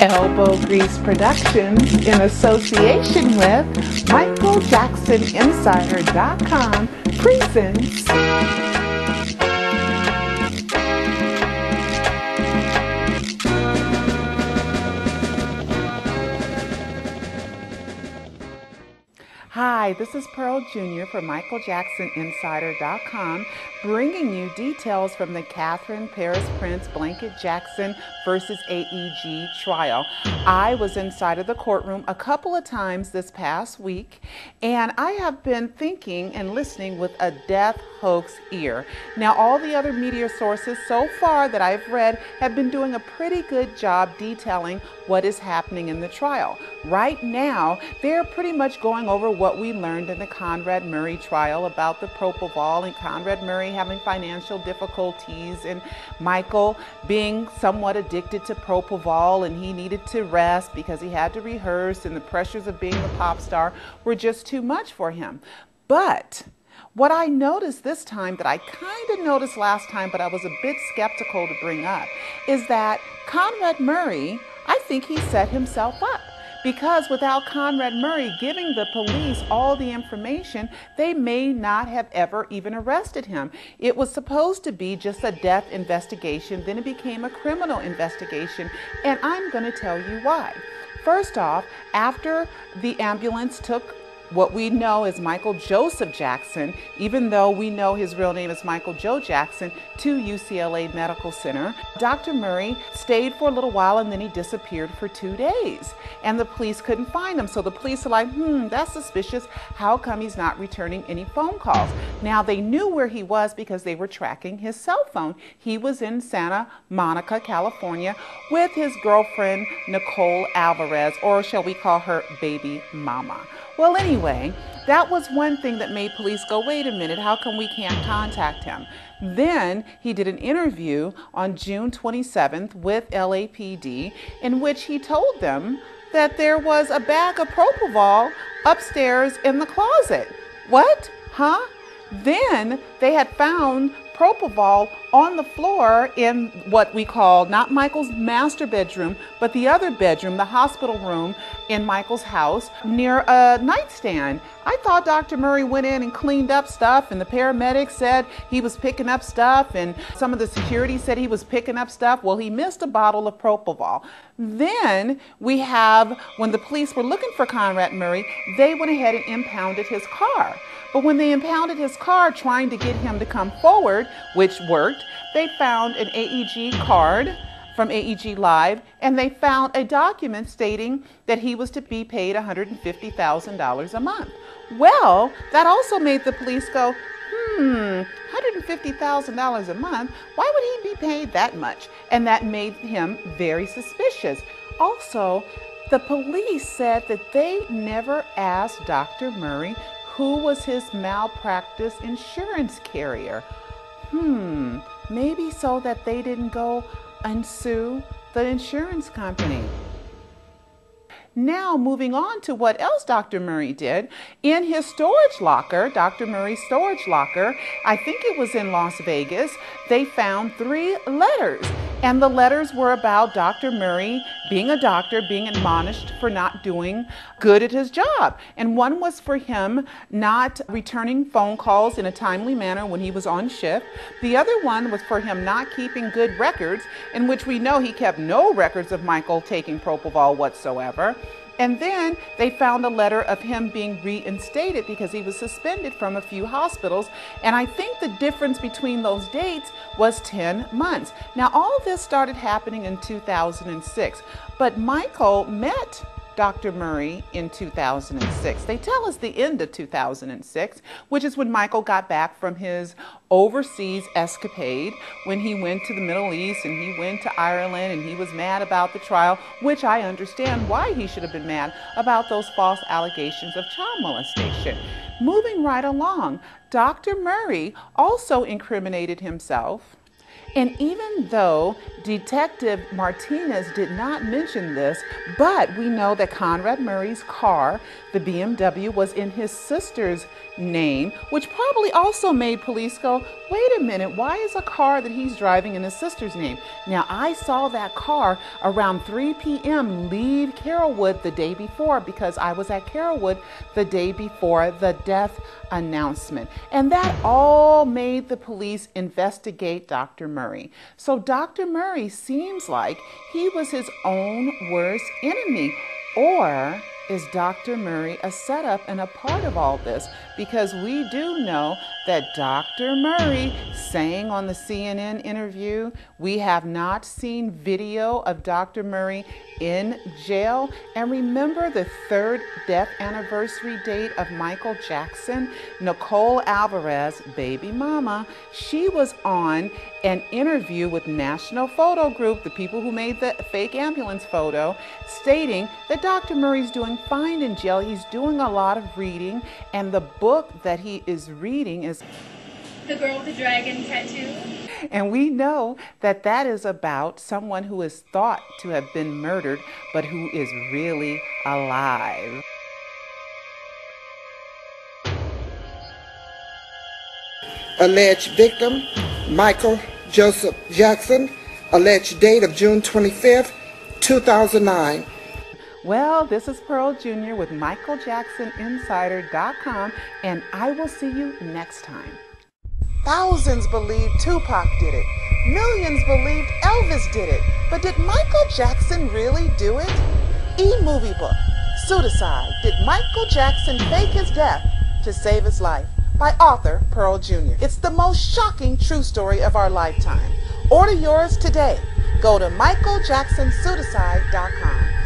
Elbow Grease Productions, in association with MichaelJacksonInsider.com, presents Hi, this is Pearl Jr. for MichaelJacksonInsider.com, bringing you details from the Katherine Paris Prince Blanket Jackson versus AEG trial. I was inside of the courtroom a couple of times this past week, and I have been thinking and listening with a death hoax ear. Now, all the other media sources so far that I've read have been doing a pretty good job detailing what is happening in the trial. Right now, they're pretty much going over what we learned in the Conrad Murray trial about the propofol and Conrad Murray having financial difficulties and Michael being somewhat addicted to propofol and he needed to rest because he had to rehearse and the pressures of being a pop star were just too much for him. But what I noticed this time that I kind of noticed last time, but I was a bit skeptical to bring up, is that Conrad Murray, I think he set himself up. Because without Conrad Murray giving the police all the information, they may not have ever even arrested him. It was supposed to be just a death investigation, then it became a criminal investigation, and I'm going to tell you why. First off, after the ambulance took what we know as Michael Joseph Jackson, even though we know his real name is Michael Joe Jackson, to UCLA Medical Center, Dr. Murray stayed for a little while and then he disappeared for 2 days. And the police couldn't find him. So the police are like, that's suspicious. How come he's not returning any phone calls? Now, they knew where he was because they were tracking his cell phone. He was in Santa Monica, California, with his girlfriend, Nicole Alvarez, or shall we call her baby mama. Well, anyway, that was one thing that made police go, wait a minute, how come we can't contact him? Then he did an interview on June 27th with LAPD in which he told them that there was a bag of propofol upstairs in the closet. What? Huh? Then they had found propofol on the floor in what we call not Michael's master bedroom, but the other bedroom, the hospital room in Michael's house near a nightstand. I thought Dr. Murray went in and cleaned up stuff and the paramedics said he was picking up stuff and some of the security said he was picking up stuff. Well, he missed a bottle of propofol. Then we have, when the police were looking for Conrad Murray, they went ahead and impounded his car. But when they impounded his car trying to get him to come forward, which worked, they found an AEG card from AEG Live, and they found a document stating that he was to be paid $150,000 a month. Well, that also made the police go, $150,000 a month? Why would he be paid that much? And that made him very suspicious. Also, the police said that they never asked Dr. Murray who was his malpractice insurance carrier. Maybe so that they didn't go and sue the insurance company. Now, moving on to what else Dr. Murray did. In his storage locker, Dr. Murray's storage locker, I think it was in Las Vegas, they found 3 letters. And the letters were about Dr. Murray being a doctor, being admonished for not doing good at his job. And one was for him not returning phone calls in a timely manner when he was on shift. The other one was for him not keeping good records, in which we know he kept no records of Michael taking propofol whatsoever. And then they found a letter of him being reinstated because he was suspended from a few hospitals. And I think the difference between those dates was 10 months. Now, all of this started happening in 2006, but Michael met Dr. Murray in 2006. They tell us the end of 2006, which is when Michael got back from his overseas escapade, when he went to the Middle East and he went to Ireland and he was mad about the trial, which I understand why he should have been mad about those false allegations of child molestation. Moving right along, Dr. Murray also incriminated himself And even though Detective Martinez did not mention this, but we know that Conrad Murray's car, the BMW, was in his sister's name, which probably also made police go, wait a minute, why is a car that he's driving in his sister's name? Now, I saw that car around 3 p.m. leave Carrollwood the day before because I was at Carrollwood the day before the death announcement. And that all made the police investigate Dr. Murray. So Dr. Murray seems like he was his own worst enemy. Or is Dr. Murray a setup and a part of all this? Because we do know that Dr. Murray sang on the CNN interview. We have not seen video of Dr. Murray in jail. And remember the third death anniversary date of Michael Jackson? Nicole Alvarez, baby mama, she was on an interview with National Photo Group, the people who made the fake ambulance photo, stating that Dr. Murray's doing fine in jail. He's doing a lot of reading, and the book that he is reading is The Girl with the Dragon Tattoo. And we know that that is about someone who is thought to have been murdered, but who is really alive. Alleged victim, Michael Joseph Jackson. Alleged date of June 25th, 2009. Well, this is Pearl Jr. with MichaelJacksonInsider.com, and I will see you next time. Thousands believed Tupac did it. Millions believed Elvis did it. But did Michael Jackson really do it? E-movie book, Pseudocide. Did Michael Jackson fake his death to save his life? By author Pearl Jr. It's the most shocking true story of our lifetime. Order yours today. Go to MichaelJacksonPseudocide.com.